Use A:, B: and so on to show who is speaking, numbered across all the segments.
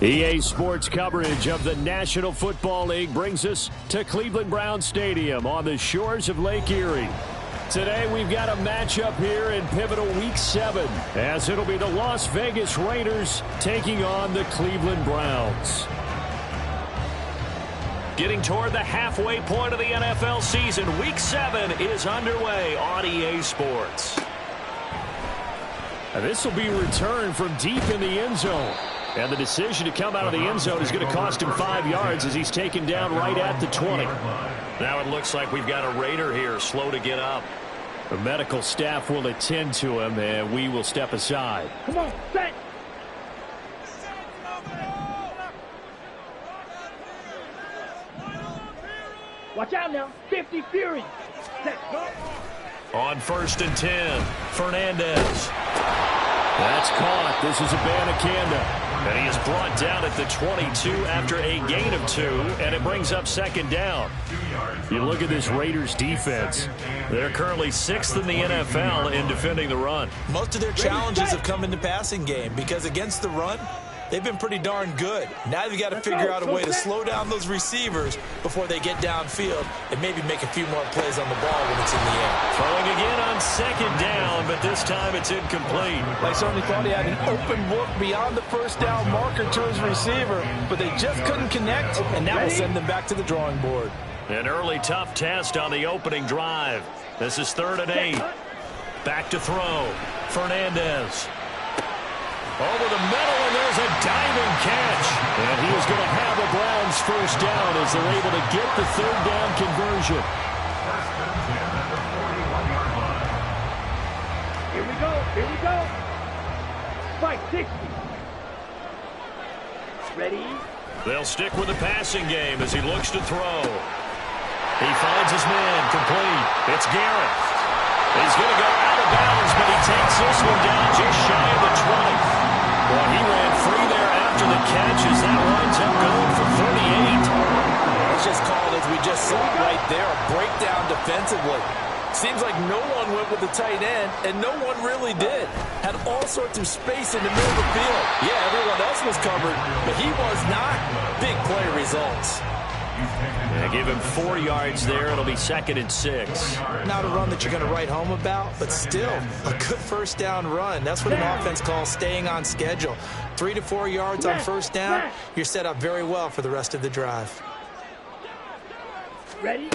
A: EA Sports coverage of the National Football League brings us to Cleveland Browns Stadium on the shores of Lake Erie. Today we've got a matchup here in pivotal Week 7, as it'll be the Las Vegas Raiders taking on the Cleveland Browns. Getting toward the halfway point of the NFL season, Week 7 is underway on EA Sports. This will be returned from deep in the end zone. And the decision to come out of the end zone is going to cost him 5 yards as he's taken down right at the 20. Now it looks like we've got a Raider here, slow to get up. The medical staff will attend to him, and we will step aside.
B: Come on, set! Watch out now, 50 Fury. Set, go.
A: On 1st and 10, Fernandez. That's caught. This is Abanikanda. And he is brought down at the 22 after a gain of 2, and it brings up 2nd down. You look at this Raiders defense. They're currently 6th in the NFL in defending the run.
C: Most of their challenges have come in the passing game because against the run, they've been pretty darn good. Now they've got to figure out a way to slow down those receivers before they get downfield and maybe make a few more plays on the ball when it's in the air.
A: Throwing again on 2nd down, but this time it's incomplete.
D: They certainly thought he had an open look beyond the 1st down marker to his receiver, but they just couldn't connect, and that will send them back to the drawing board.
A: An early tough test on the opening drive. This is 3rd and 8. Back to throw. Fernandez. Over the middle, and there's a diving catch. And he is going to have the Browns 1st down as they're able to get the 3rd down conversion.
B: Here we go, here we go. Spike 60. Ready?
A: They'll stick with the passing game as he looks to throw. He finds his man, complete. It's Garrett. He's going to go out of bounds, but he takes this one down just shy of the 20. Well, he ran free there after the catch as that winds up going for 38.
C: It's just called, as we just saw right there, a breakdown defensively. Seems like no one went with the tight end, and no one really did. Had all sorts of space in the middle of the field. Yeah, everyone else was covered, but he was not. Big play results.
A: Yeah, give him 4 yards there. It'll be 2nd and 6.
C: Not a run that you're going to write home about, but still a good 1st down run. That's what an offense calls staying on schedule. 3 to 4 yards on 1st down, you're set up very well for the rest of the drive.
B: Ready?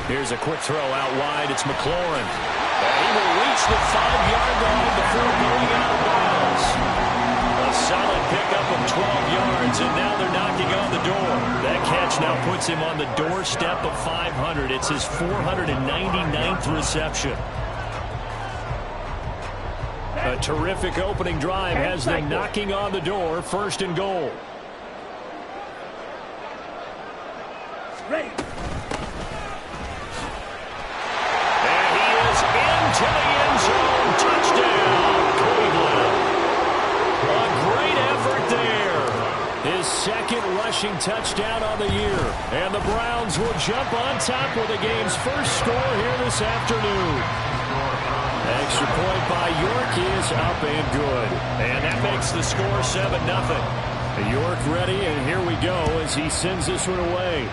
A: Here's a quick throw out wide. It's McLaurin. And he will reach the 5-yard line before going out of bounds. A solid pickup of 12 yards, and now they're knocking on the door. That catch now puts him on the doorstep of 500. It's his 499th reception. A terrific opening drive has them knocking on the door. 1st and goal.
B: Ready?
A: And he is into the end zone. Touchdown, Cleveland. A great effort there. His 2nd rushing touchdown on the year. And the Browns will jump on top with the game's 1st score here this afternoon. Extra point by York is up and good. And that makes the score 7-0. York ready, and here we go as he sends this one away.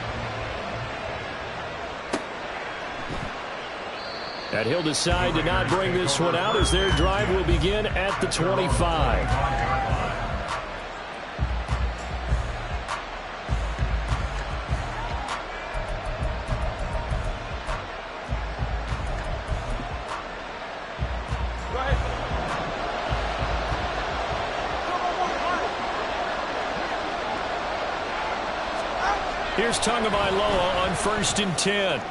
A: And he'll decide to not bring this one out as their drive will begin at the 25. Here's Tagovailoa on 1st and 10.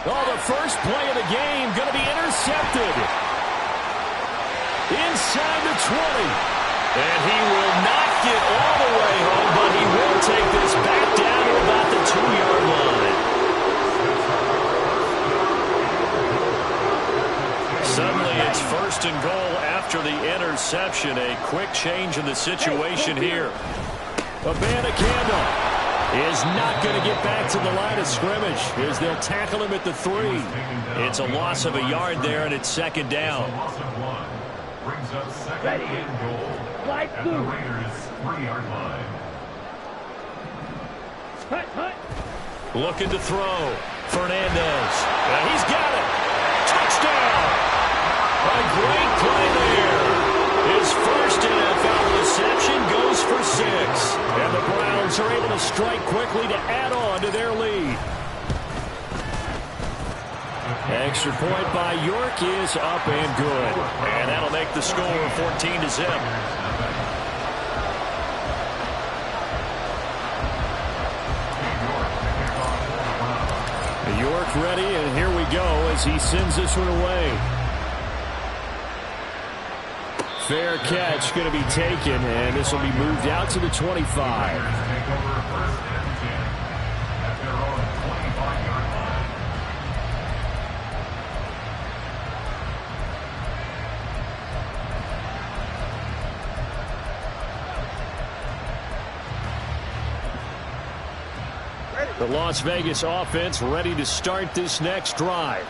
A: Oh, the first play of the game going to be intercepted. Inside the 20. And he will not get all the way home, but he will take this back down to about the 2-yard line. Suddenly it's 1st and goal after the interception. A quick change in the situation here. Abanikanda is not going to get back to the line of scrimmage as they'll tackle him at the 3. It's a loss of a yard there, and it's 2nd down.
B: Ready? Slide through. Hut.
A: Looking to throw. Fernandez. And he's got it. Touchdown. A great play there. His first NFL reception goes for 6. And the Browns are able to strike quickly to add on to their lead. Extra point by York is up and good. And that'll make the score 14-0. York ready, and here we go as he sends this one away. Fair catch going to be taken, and this will be moved out to the 25. The Las Vegas offense ready to start this next drive.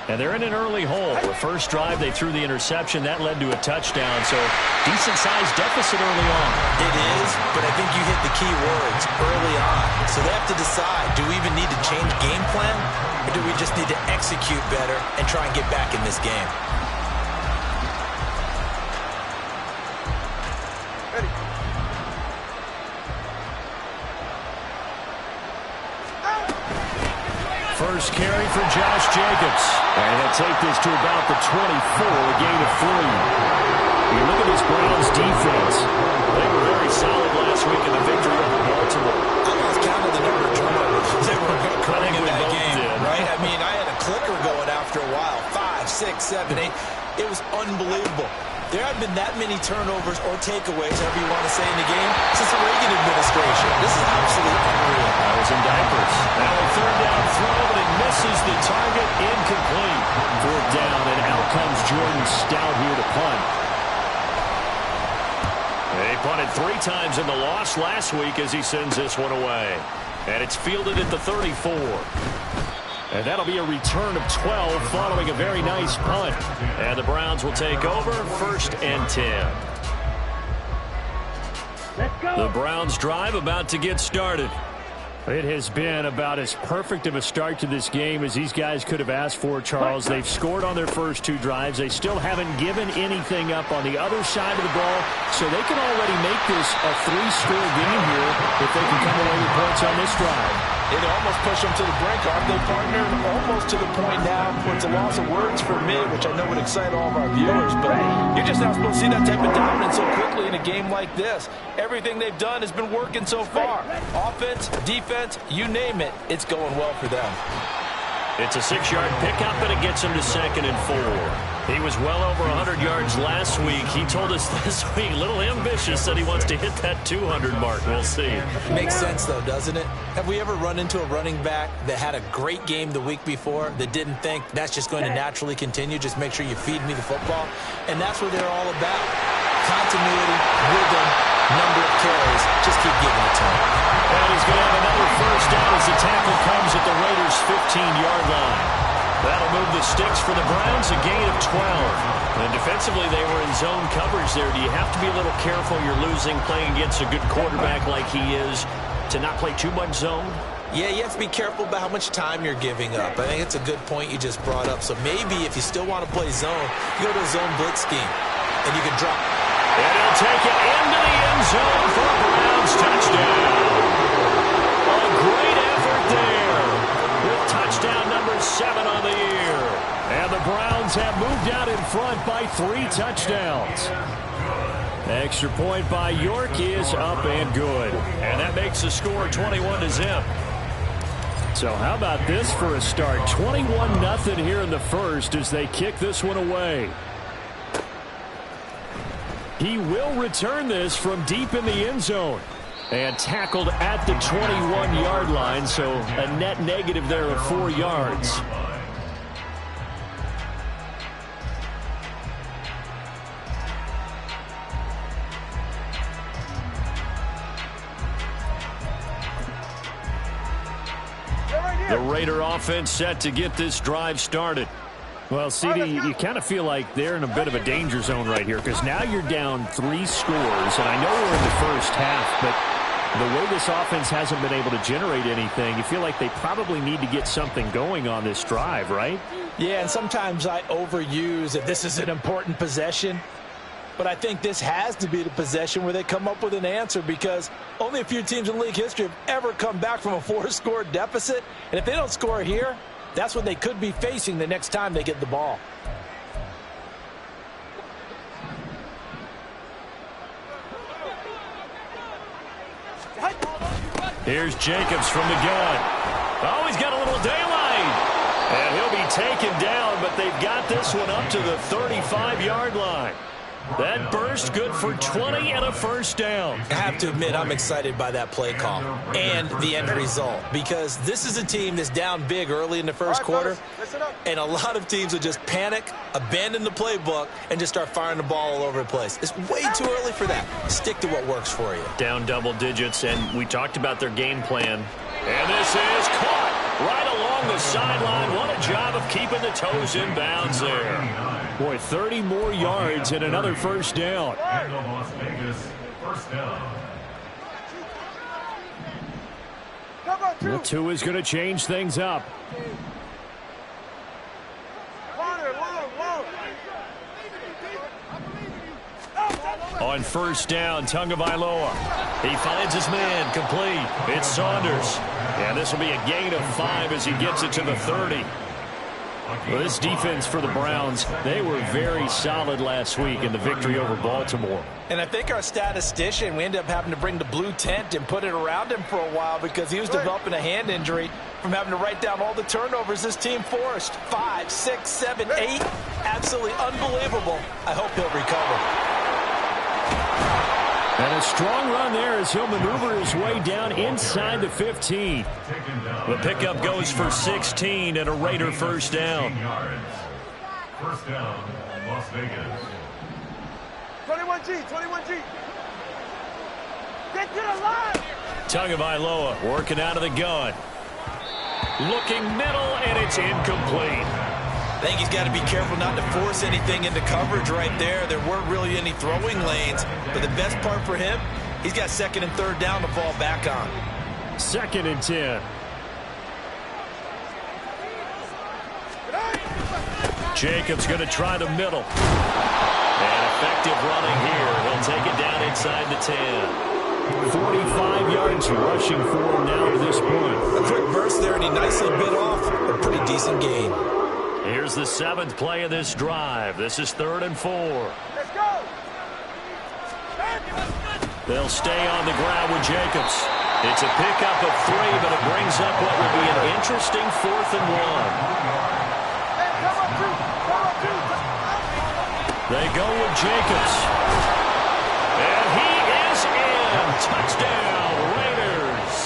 A: And they're in an early hole. The first drive, they threw the interception. That led to a touchdown. So, decent-sized deficit early on.
C: It is, but I think you hit the key words early on. So they have to decide, do we even need to change game plan? Or do we just need to execute better and try and get back in this game?
A: First carry for Josh Jacobs. And he'll take this to about the 24, a gain of 3. You look at this Browns defense. They were very solid last week in the victory over Baltimore.
C: I lost count of the number of turnovers they were running in that game, right? I mean, I had a clicker going after a while. 5, 6, 7, 8. It was unbelievable. There haven't been that many turnovers or takeaways, however you want to say, in the game since the Reagan administration. This is absolutely unreal.
A: I was in diapers. Now a third down throw, but it misses the target. Incomplete. Fourth down, and out comes Jordan Stout here to punt. They punted 3 times in the loss last week as he sends this one away. And it's fielded at the 34. And that'll be a return of 12 following a very nice punt. And the Browns will take over 1st and 10.
B: Let's go.
A: The Browns drive about to get started. It has been about as perfect of a start to this game as these guys could have asked for, Charles. They've scored on their first 2 drives. They still haven't given anything up on the other side of the ball, so they can already make this a 3-score game here if they can come away with points on this drive.
D: It almost pushed them to the brink, aren't they, partner? Almost to the point now where it's a loss of words for me, which I know would excite all of our viewers, but you're just not supposed to see that type of dominance so quickly in a game like this. Everything they've done has been working so far. Offense, defense, you name it, it's going well for them.
A: It's a 6-yard pickup, and it gets him to 2nd and 4. He was well over 100 yards last week. He told us this week, a little ambitious, that he wants to hit that 200 mark. We'll see.
C: Makes sense, though, doesn't it? Have we ever run into a running back that had a great game the week before that didn't think that's just going to naturally continue? Just make sure you feed me the football. And that's what they're all about. Continuity, rhythm, number of carries. Just keep giving it to him.
A: And he's going to have another first down as the tackle comes at the Raiders' 15-yard line. That'll move the sticks for the Browns, a gain of 12. And defensively, they were in zone coverage there. Do you have to be a little careful? You're losing, playing against a good quarterback like he is, to not play too much zone?
C: Yeah, you have to be careful about how much time you're giving up. I think it's a good point you just brought up. So maybe if you still want to play zone, you go to a zone blitz scheme, and you can drop.
A: And he'll take it into the end zone for a Browns touchdown. A great effort there with touchdown number 7 on the year. And the Browns have moved out in front by 3 touchdowns. Extra point by York is up and good. And that makes the score 21-0. So how about this for a start? 21-0 here in the first as they kick this one away. He will return this from deep in the end zone. And tackled at the 21-yard line, so a net negative there of 4 yards. The Raider offense set to get this drive started. Well, CD, you kind of feel like they're in a bit of a danger zone right here because now you're down 3 scores, and I know we're in the first half, but the way this offense hasn't been able to generate anything, you feel like they probably need to get something going on this drive, right?
D: Yeah, and sometimes I overuse that this is an important possession, but I think this has to be the possession where they come up with an answer because only a few teams in league history have ever come back from a 4-score deficit, and if they don't score here, that's what they could be facing the next time they get the ball.
A: Here's Jacobs from the gun. Oh, he's got a little daylight. And he'll be taken down, but they've got this one up to the 35-yard line. That burst good for 20 and a first down.
C: I have to admit, I'm excited by that play call and the end result because this is a team that's down big early in the first quarter, and a lot of teams will just panic, abandon the playbook, and just start firing the ball all over the place. It's way too early for that. Stick to what works for you.
A: Down double digits, and we talked about their game plan. And this is caught right along the sideline. What a job of keeping the toes in bounds there. Boy, 30 more yards and another first down.
E: Las Vegas, first down.
A: The 2 is going to change things up. On first down, Tagovailoa. He finds his man, complete. It's Saunders. And this will be a gain of 5 as he gets it to the 30. Well, this defense for the Browns, they were very solid last week in the victory over Baltimore.
D: And I think our statistician, we ended up having to bring the blue tent and put it around him for a while because he was developing a hand injury from having to write down all the turnovers this team forced. 5, 6, 7, 8. Absolutely unbelievable. I hope he'll recover.
A: And a strong run there as he'll maneuver his way down inside the 15. The pickup goes for 16 and a Raider first down.
E: First down, Las Vegas.
B: 21G. Get to the line.
A: Tagovailoa working out of the gun. Looking middle, and it's incomplete.
C: I think he's got to be careful not to force anything into coverage right there. There weren't really any throwing lanes, but the best part for him, he's got second and third down to fall back on.
A: 2nd and 10. Jacobs going to try the middle. And effective running here. He'll take it down inside the 10. 45 yards rushing for him now to this point.
C: A quick burst there, and he nicely bit off a pretty decent gain.
A: Here's the 7th play of this drive. This is 3rd and 4.
B: Let's go.
A: They'll stay on the ground with Jacobs. It's a pickup of 3, but it brings up what will be an interesting 4th and 1. They go with Jacobs. And he is in. Touchdown, Raiders.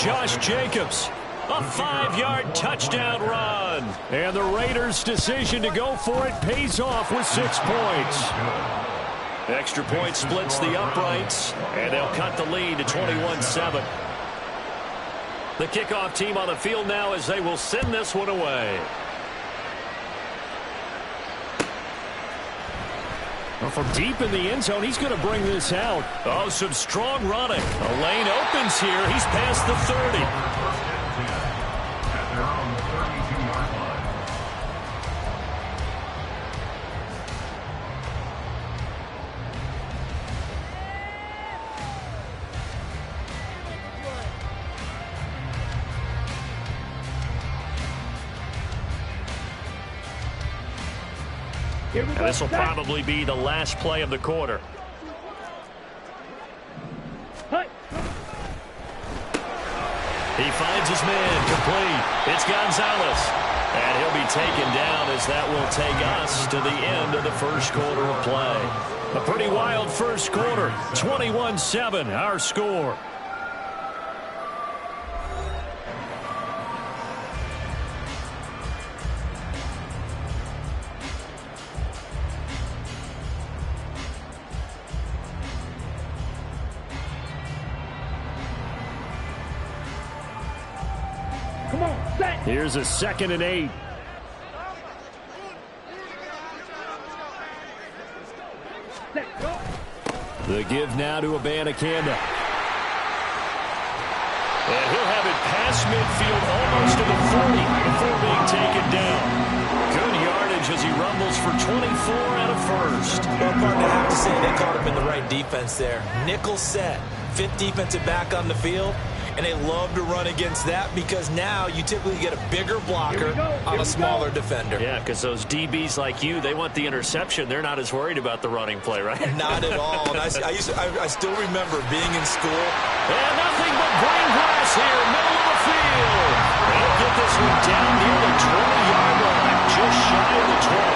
A: Josh Jacobs. A 5-yard touchdown run. And the Raiders' decision to go for it pays off with 6 points. Extra point splits the uprights, and they'll cut the lead to 21-7. The kickoff team on the field now as they will send this one away. Well, from deep in the end zone, he's going to bring this out. Oh, some strong running. A lane opens here. He's past the 30.
E: At their own 32-yard line.
A: And this will probably be the last play of the quarter. He finds his man, complete. It's Gonzalez. And he'll be taken down as that will take us to the end of the first quarter of play. A pretty wild first quarter. 21-7, our score. Here's a 2nd and 8. The give now to Abanikanda. And he'll have it past midfield almost to the 40 before being taken down. Good yardage as he rumbles for 24 and a first.
C: Well, partner, I have to say they caught him in the right defense there. Nickel set, fifth defensive back on the field. And they love to run against that because now you typically get a bigger blocker on a smaller defender.
A: Yeah, because those DBs like you, they want the interception. They're not as worried about the running play, right?
C: Not at all. And I still remember being in school.
A: And nothing but green grass here, middle of the field. They'll get this one down near the 20-yard line, just shy of the 20.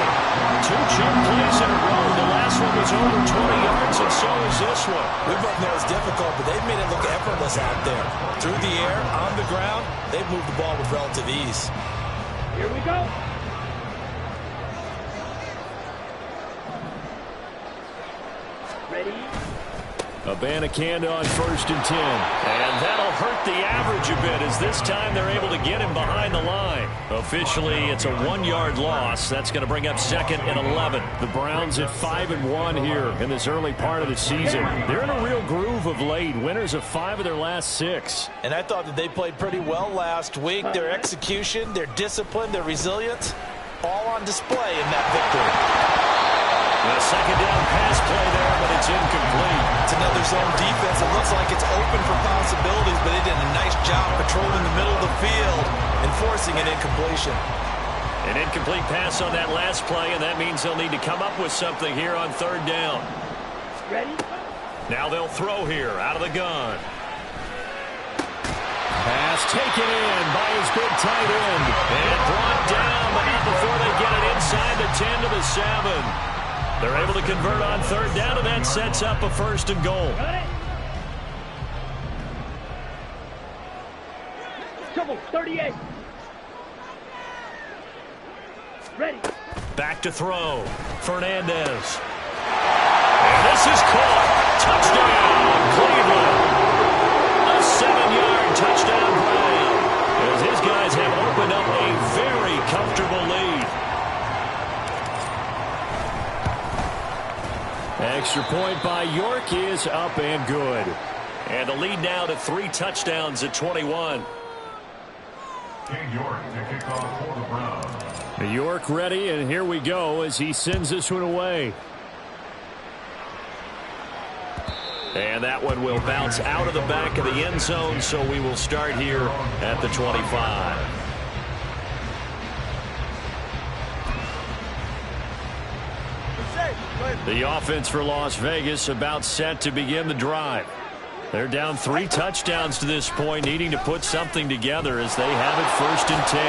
A: Two jump plays in a row. The last one was over 20 yards, and so is this one.
C: We both know it's difficult, but they've made it look effortless out there. Through the air, on the ground, they've moved the ball with relative ease.
B: Here we go. Ready?
A: Abanikanda on 1st and 10. And that'll hurt the average a bit as this time they're able to get him behind the line. Officially, it's a 1-yard loss. That's going to bring up 2nd and 11. The Browns at 5-1 here in this early part of the season. They're in a real groove of late. Winners of 5 of their last 6.
C: And I thought that they played pretty well last week. Their execution, their discipline, their resilience, all on display in that victory.
A: A second down pass play there, but it's incomplete.
C: It's another zone defense. It looks like it's open for possibilities, but they did a nice job patrolling the middle of the field and forcing an incompletion.
A: An incomplete pass on that last play, and that means they'll need to come up with something here on 3rd down.
B: Ready?
A: Now they'll throw here out of the gun. Pass taken in by his big tight end. And brought down, but not before they get it inside the 10 to the 7. They're able to convert on 3rd down, and that sets up a 1st and goal.
B: Got it. Trouble, 38. Ready.
A: Back to throw. Fernandez. And this is caught. Touchdown, Cleveland. A 7-yard touchdown Brown. As his guys have opened up a very comfortable lead. Extra point by York is up and good. And the lead now to 3 touchdowns at 21.
E: King York to kick off for the Browns.
A: York ready, and here we go as he sends this one away. And that one will bounce out of the back of the end zone, so we will start here at the 25. The offense for Las Vegas about set to begin the drive. They're down 3 touchdowns to this point, needing to put something together as they have it 1st and 10.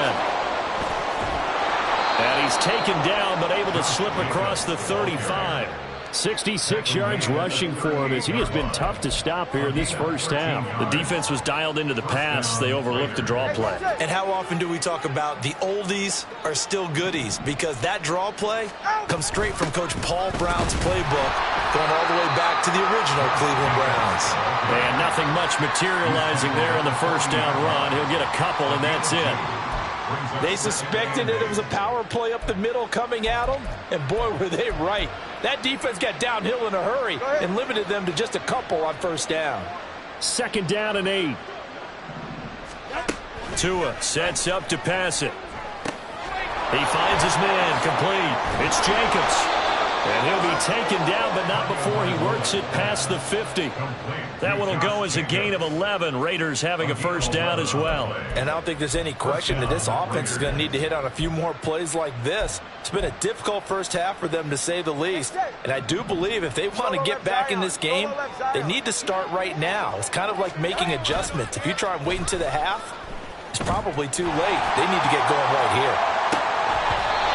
A: And he's taken down, but able to slip across the 35. 66 yards rushing for him as he has been tough to stop here in this first half. The defense was dialed into the pass. They overlooked the draw play.
C: And how often do we talk about the oldies are still goodies? Because that draw play comes straight from Coach Paul Brown's playbook, going all the way back to the original Cleveland Browns.
A: And nothing much materializing there on the first down run. He'll get a couple, and that's it.
C: They suspected that it was a power play up the middle coming at them, and boy, were they right. That defense got downhill in a hurry and limited them to just a couple on 1st down.
A: 2nd down and 8. Tua sets up to pass it. He finds his man complete. It's Jacobs. And he'll be taken down, but not before he works it past the 50. That one will go as a gain of 11. Raiders having a 1st down as well.
C: And I don't think there's any question that this offense is going to need to hit on a few more plays like this. It's been a difficult first half for them, to say the least. And I do believe if they want to get back in this game, they need to start right now. It's kind of like making adjustments. If you try and wait until the half, it's probably too late. They need to get going right here.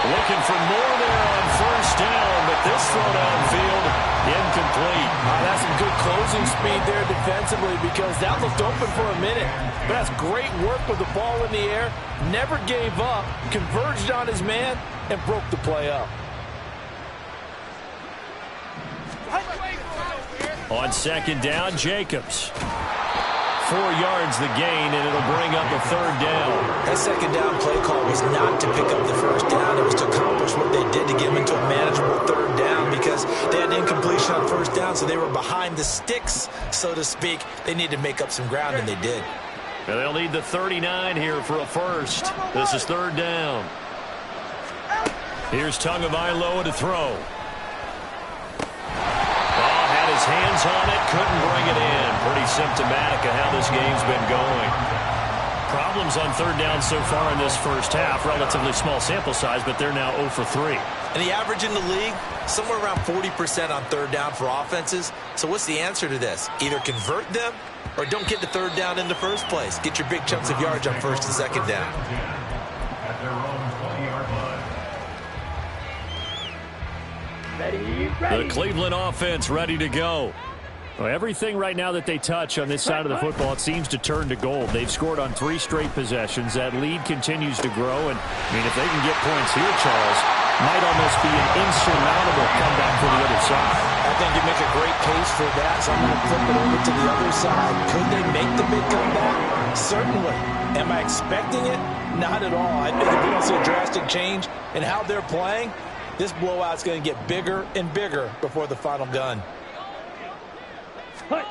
A: Looking for more there on 1st down, but this throw downfield incomplete.
C: That's some good closing speed there defensively, because that looked open for a minute. But that's great work with the ball in the air. Never gave up, converged on his man, and broke the play up.
A: On 2nd down, Jacobs. 4 yards the gain, and it'll bring up a third down.
C: That second down play call was not to pick up the first down. It was to accomplish what they did to get them into a manageable third down because they had incompletion on first down, so they were behind the sticks, so to speak. They needed to make up some ground, and they did.
A: And they'll need the 39 here for a first. This is third down. Here's Tagovailoa to throw. Had his hands on it, couldn't bring it in. Pretty symptomatic of how this game's been going. Problems on third down so far in this first half. Relatively small sample size, but they're now 0 for 3.
C: And the average in the league, somewhere around 40% on third down for offenses. So what's the answer to this? Either convert them or don't get the third down in the first place. Get your big chunks of yards on first and second down.
E: At their own 20-yard line.
A: The Cleveland offense ready to go. Well, everything right now that they touch on this side of the football, it seems to turn to gold. They've scored on 3 straight possessions. That lead continues to grow. And, I mean, if they can get points here, Charles, might almost be an insurmountable comeback for the other side.
C: I think you make a great case for that, so I'm going to flip it over to the other side. Could they make the big comeback? Certainly. Am I expecting it? Not at all. I think if we don't see a drastic change in how they're playing, this blowout's going to get bigger and bigger before the final gun.
A: And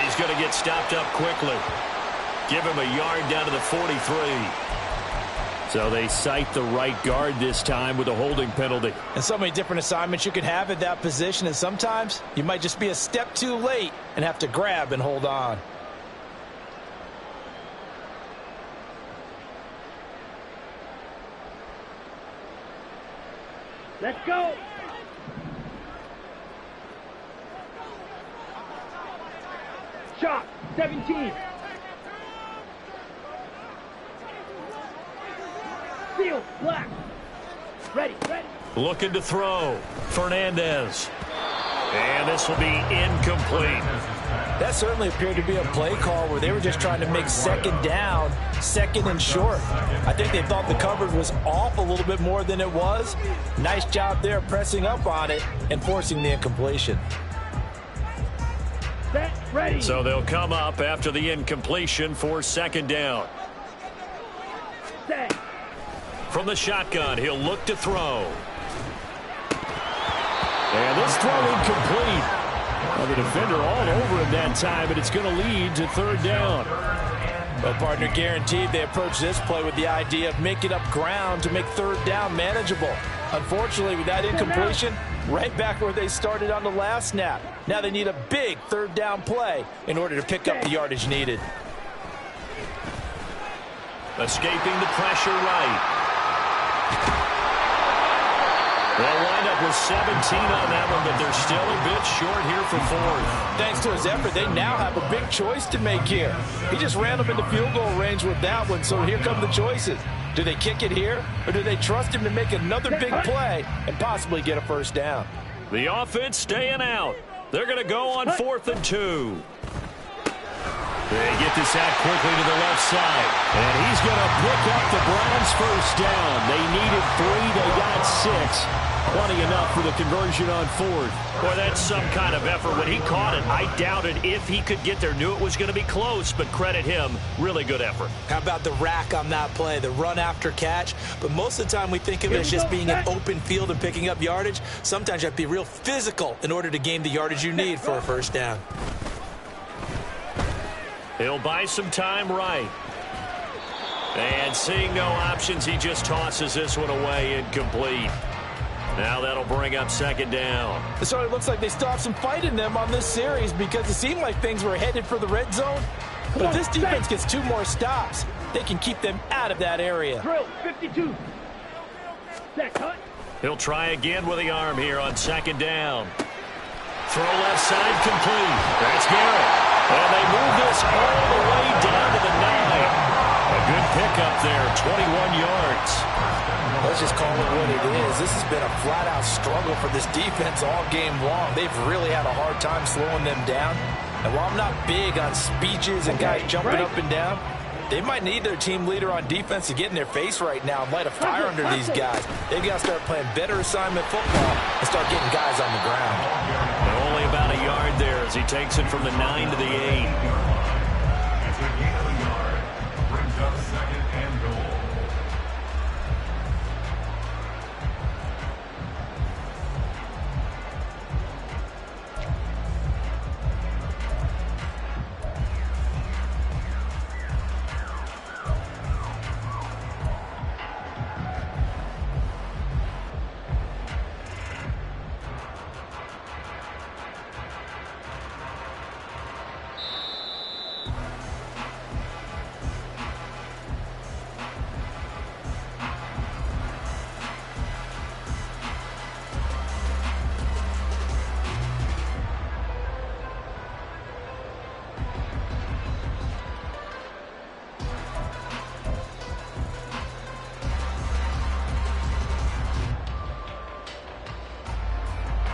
A: he's going to get stopped up quickly. Give him a yard down to the 43. So they cite the right guard this time with a holding penalty.
C: And so many different assignments you can have at that position, and sometimes you might just be a step too late and have to grab and hold on.
B: Let's go. Shot, 17. Field, black. Ready.
A: Looking to throw. Fernandez. And this will be incomplete.
C: That certainly appeared to be a play call where they were just trying to make second down, second and short. I think they thought the coverage was off a little bit more than it was. Nice job there pressing up on it and forcing the incompletion.
B: Set, ready.
A: So they'll come up after the incompletion for second down.
B: Set.
A: From the shotgun, he'll look to throw. And this throw incomplete. Well, the defender all over him that time, but it's going to lead to third down.
C: Well, partner, guaranteed they approach this play with the idea of making up ground to make third down manageable. Unfortunately, with that incompletion, right back where they started on the last snap. Now they need a big third down play in order to pick up the yardage needed.
A: Escaping the pressure right. They'll wind up with 17 on that one, but they're still a bit short here for fourth.
C: Thanks to his effort, they now have a big choice to make here. He just ran them into field goal range with that one, so here come the choices. Do they kick it here, or do they trust him to make another big play and possibly get a first down?
A: The offense staying out. They're going to go on 4th and 2. They get this out quickly to the left side. And he's going to pick up the Browns' first down. They needed 3. They got 6. Plenty enough for the conversion on 4th. Boy, that's some kind of effort. When he caught it, I doubted if he could get there. Knew it was going to be close, but credit him. Really good effort.
C: How about the rack on that play, the run after catch? But most of the time we think of it as just being an open field and picking up yardage. Sometimes you have to be real physical in order to gain the yardage you need for a first down.
A: He'll buy some time right. And seeing no options, he just tosses this one away incomplete. Now that'll bring up second down.
C: So it looks like they still have some fight in them on this series because it seemed like things were headed for the red zone. But if this defense gets 2 more stops, they can keep them out of that area.
B: Drill, 52. Set, cut.
A: He'll try again with the arm here on second down. Throw left side complete. That's Garrett. And they move this all the way down to the 9. A good pickup there, 21 yards.
C: Let's just call it what it is. This has been a flat-out struggle for this defense all game long. They've really had a hard time slowing them down. And while I'm not big on speeches and guys jumping up and down,
D: They might need their team leader on defense to get in their face right now and light a fire under these guys. They've got to start playing better assignment football and start getting guys on the ground.
A: And only about a yard there as he takes it from the 9 to the 8.
E: It's a gain of a yard. Brings up second and goal.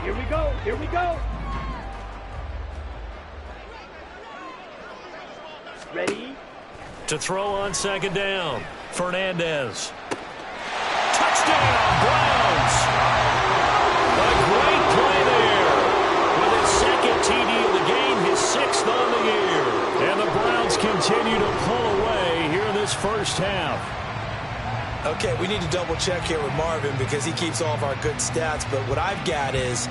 B: Here we go. Here we go. Ready?
A: To throw on second down, Fernandez. Touchdown, Browns! A great play there. With his second TD of the game, his 6th on the year. And the Browns continue to pull away here in this first half.
D: Okay, we need to double check here with Marvin because he keeps all of our good stats, but what I've got is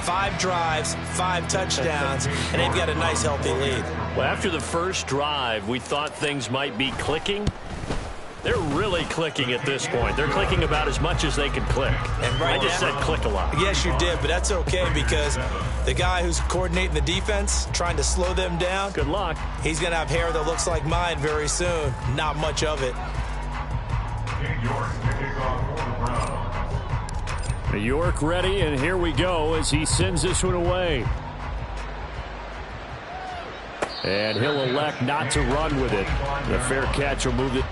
D: 5 drives, 5 touchdowns, and they've got a nice healthy lead.
A: Well, after the first drive, we thought things might be clicking. They're really clicking at this point. They're clicking about as much as they can click.
D: And right
A: I just
D: now,
A: said click a lot.
D: Yes, you did, but that's okay because the guy who's coordinating the defense, trying to slow them down,
A: Good luck.
D: he's going to have hair that looks like mine very soon. Not much of it.
E: York to kick off for the Browns.
A: York ready, and here we go as he sends this one away. And he'll elect not to run with it. The fair catch will move it.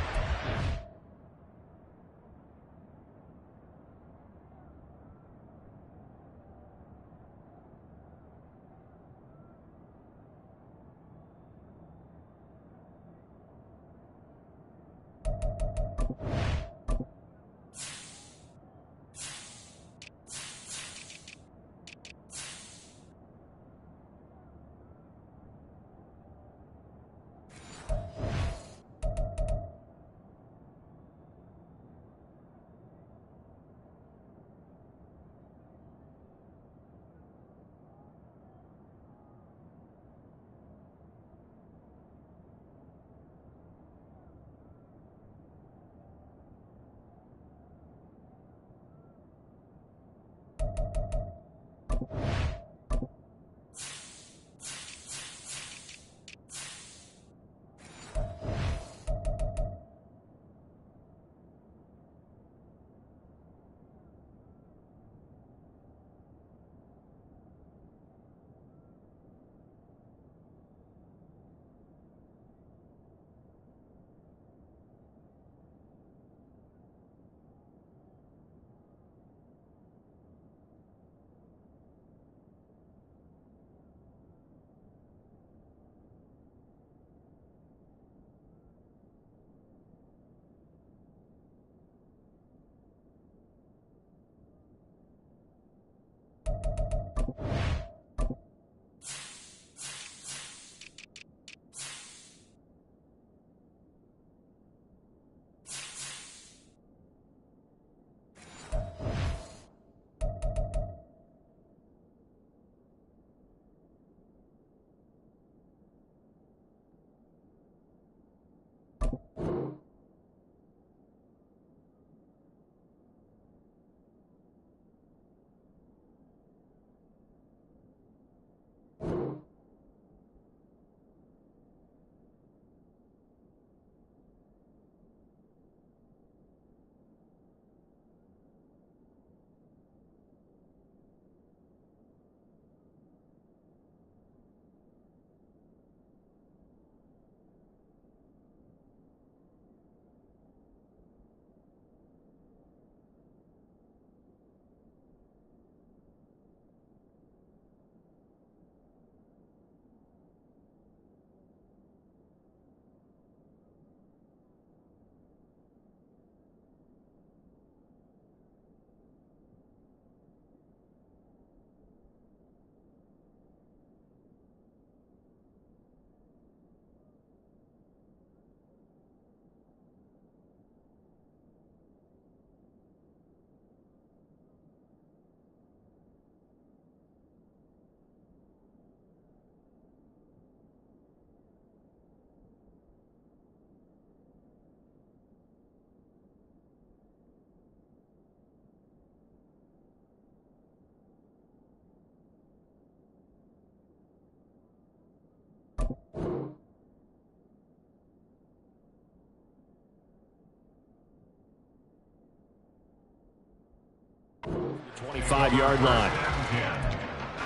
A: 25-yard line.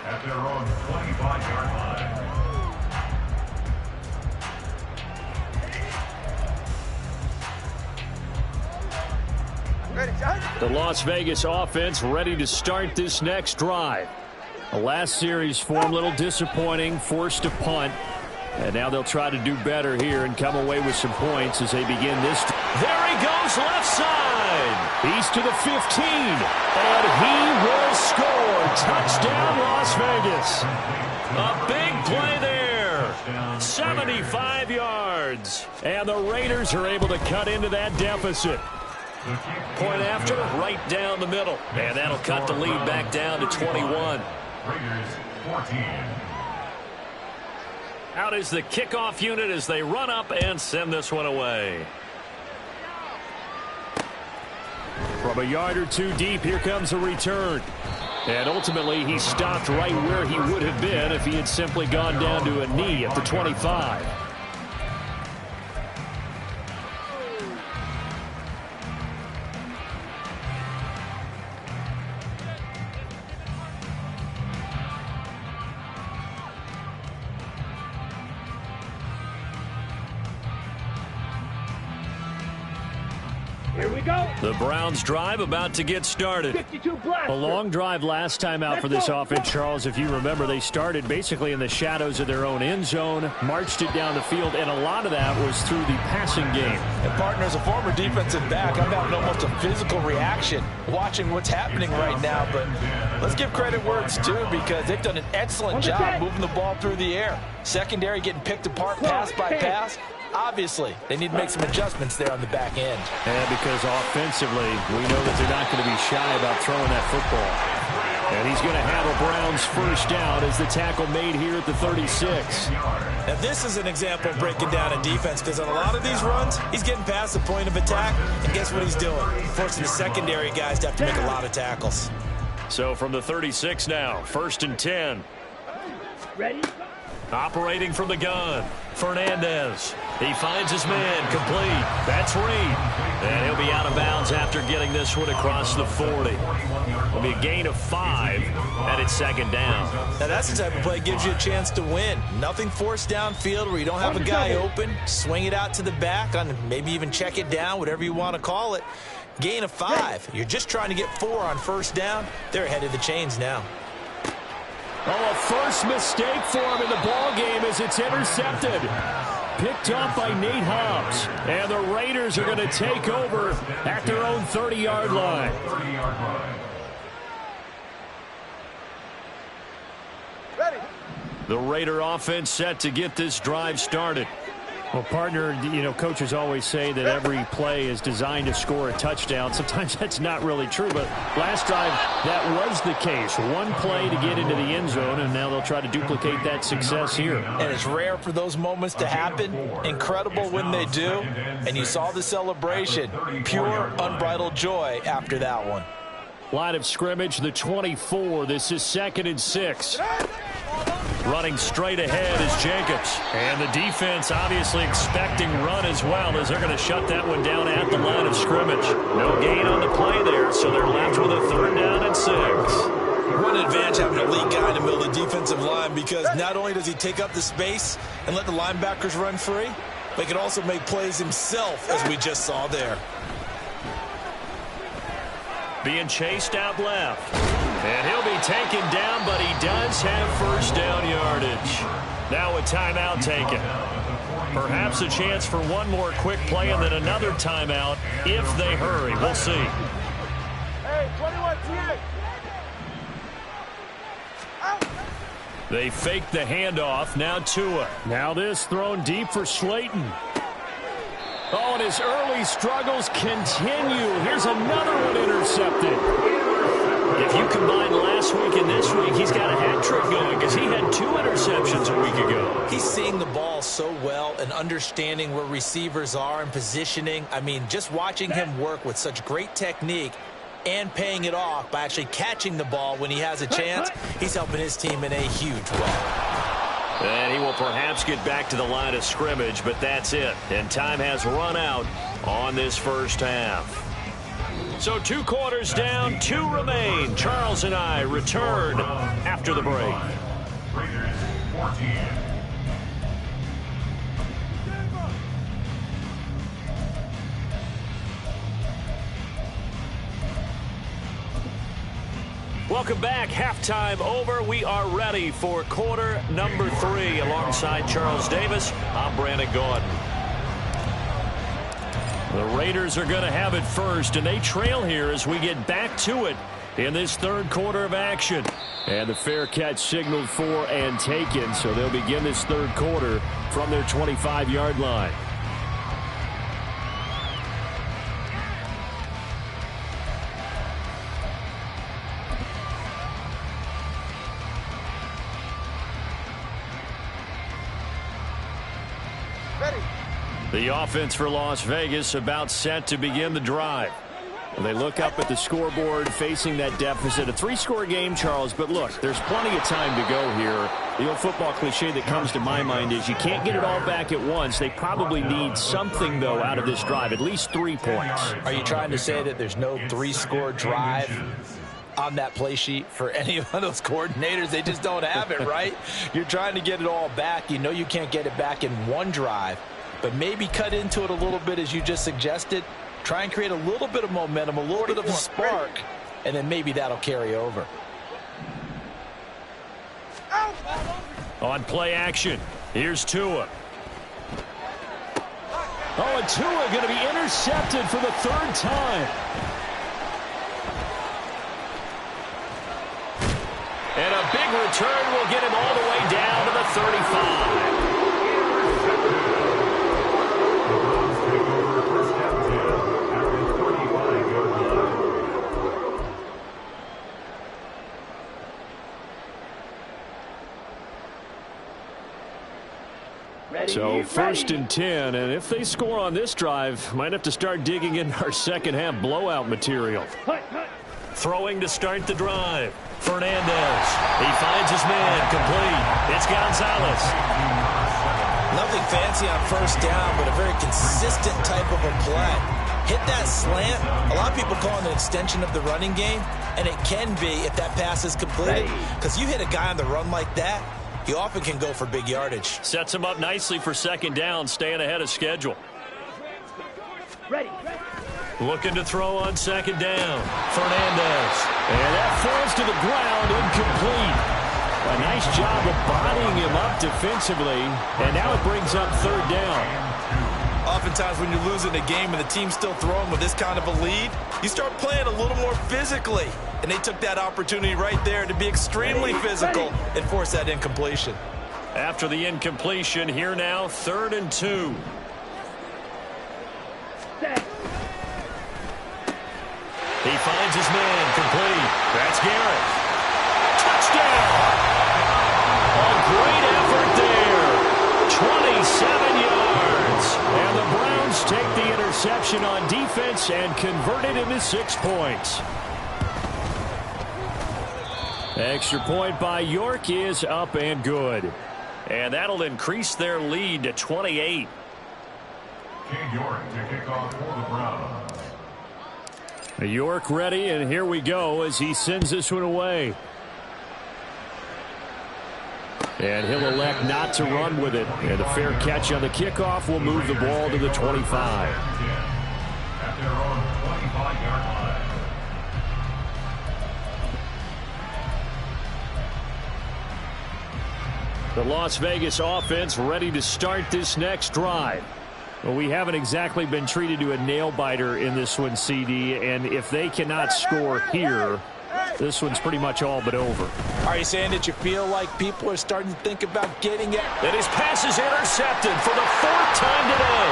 E: At their own 25-yard line.
A: The Las Vegas offense ready to start this next drive. The last series form a little disappointing, forced to punt. And now they'll try to do better here and come away with some points as they begin this. There he goes, left side. He's to the 15. And he will score. Touchdown, Las Vegas. A big play there. 75 yards. And the Raiders are able to cut into that deficit. Point after, right down the middle. And that'll cut the lead back down to 21.
E: Raiders 14.
A: Out is the kickoff unit as they run up and send this one away. From a yard or two deep, here comes a return. And ultimately, he stopped right where he would have been if he had simply gone down to a knee at the 25.
B: Here we go.
A: The Browns drive about to get started.
B: 52 blaster.
A: A long drive last time out for this offense, Charles. If you remember, they started basically in the shadows of their own end zone, marched it down the field, and a lot of that was through the passing game.
D: And partner, as a former defensive back, I'm having almost a physical reaction watching what's happening right now. But let's give credit where it's due because they've done an excellent job moving the ball through the air. Secondary getting picked apart pass by pass. Obviously, they need to make some adjustments there on the back end.
A: And because offensively, we know that they're not going to be shy about throwing that football. And he's going to have a Browns first down as the tackle made here at the 36.
C: Now, this is an example of breaking down a defense because on a lot of these runs, he's getting past the point of attack, and guess what he's doing? Forcing the secondary guys to have to make a lot of tackles.
A: So from the 36 now, 1st and 10.
B: Ready?
A: Operating from the gun, Fernandez. He finds his man, complete. That's Reed. And he'll be out of bounds after getting this one across the 40. It'll be a gain of 5, and it's 2nd down.
C: Now, that's the type of play that gives you a chance to win. Nothing forced downfield where you don't have a guy open. Swing it out to the back, on maybe even check it down, whatever you want to call it. Gain of 5. You're just trying to get 4 on 1st down. They're ahead of the chains now.
A: Oh, a first mistake for him in the ball game as it's intercepted. Picked off by Nate Hobbs. And the Raiders are going to take over at their own 30-yard line.
B: Ready.
A: The Raider offense set to get this drive started. Well, partner, you know, coaches always say that every play is designed to score a touchdown. Sometimes that's not really true, but last drive, that was the case. One play to get into the end zone, and now they'll try to duplicate that success here.
D: And it's rare for those moments to happen. Incredible when they do. And you saw the celebration. Pure, unbridled joy after that one.
A: Line of scrimmage, the 24. This is 2nd and 6. Running straight ahead is Jacobs. And the defense obviously expecting run as well as they're going to shut that one down at the line of scrimmage. No gain on the play there, so they're left with a 3rd down and 6.
C: What an advantage having an elite guy in the middle of the defensive line because not only does he take up the space and let the linebackers run free, but he can also make plays himself, as we just saw there.
A: Being chased out left. And he'll be taken down, but he does have 1st down yardage. Now a timeout taken. Perhaps a chance for one more quick play and then another timeout if they hurry. We'll see.
B: Hey, 21 TA.
A: They fake the handoff. Now Tua. Now this thrown deep for Slayton. Oh, and his early struggles continue. Here's another one intercepted. If you combine last week and this week, he's got a hat trick going because he had 2 interceptions a week ago.
C: He's seeing the ball so well and understanding where receivers are and positioning. I mean, just watching him work with such great technique and paying it off by actually catching the ball when he has a chance, he's helping his team in a huge way.
A: And he will perhaps get back to the line of scrimmage, but that's it. And time has run out on this first half. So 2 quarters down, 2 remain. Charles and I return after the break.
E: Raiders 14.
A: Welcome back. Halftime over. We are ready for quarter number 3. Alongside Charles Davis, I'm Brandon Gaudin. The Raiders are going to have it first, and they trail here as we get back to it in this 3rd quarter of action. And the fair catch signaled for and taken, so they'll begin this 3rd quarter from their 25-yard line. The offense for Las Vegas about set to begin the drive. They look up at the scoreboard facing that deficit. A 3-score game, Charles, but look, there's plenty of time to go here. The old football cliche that comes to my mind is you can't get it all back at once. They probably need something, though, out of this drive, at least 3 points.
C: Are you trying to say that there's no 3-score drive on that play sheet for any of those coordinators? They just don't have it, right? You're trying to get it all back. You know you can't get it back in one drive, but maybe cut into it a little bit as you just suggested. Try and create a little bit of momentum, a little bit of a spark, and then maybe that'll carry over.
A: On play action, here's Tua. Oh, and Tua going to be intercepted for the 3rd time. And a big return will get him all the way down to the 35. So 1st and 10, and if they score on this drive, might have to start digging in our second-half blowout material. Throwing to start the drive. Fernandez. He finds his man. Complete. It's Gonzalez.
C: Nothing fancy on 1st down, but a very consistent type of a play. Hit that slant. A lot of people call it an extension of the running game, and it can be if that pass is completed. Because you hit a guy on the run like that, you often can go for big yardage.
A: Sets him up nicely for 2nd down, staying ahead of schedule.
B: Ready.
A: Looking to throw on 2nd down. Fernandez. And that falls to the ground, incomplete. A nice job of bodying him up defensively, and now it brings up 3rd down.
C: Oftentimes when you're losing a game and the team's still throwing with this kind of a lead, you start playing a little more physically. And they took that opportunity right there to be extremely physical and force that incompletion.
A: After the incompletion, here now, 3rd and 2. He finds his man, complete. That's Garrett. Touchdown! A great effort there. 27 yards. And the Browns take the interception on defense and convert it into 6 points. Extra point by York is up and good. And that'll increase their lead to 28.
E: King York to kick off for the Browns.
A: York ready, and here we go as he sends this one away. And he'll elect not to run with it. And a fair catch on the kickoff will move the ball to the 25.
E: At their own 25-yard line.
A: The Las Vegas offense ready to start this next drive. Well, we haven't exactly been treated to a nail-biter in this one, CD, and if they cannot score here, this one's pretty much all but over.
C: Are you saying that you feel like people are starting to think about getting it?
A: And his pass is intercepted for the 4th time today.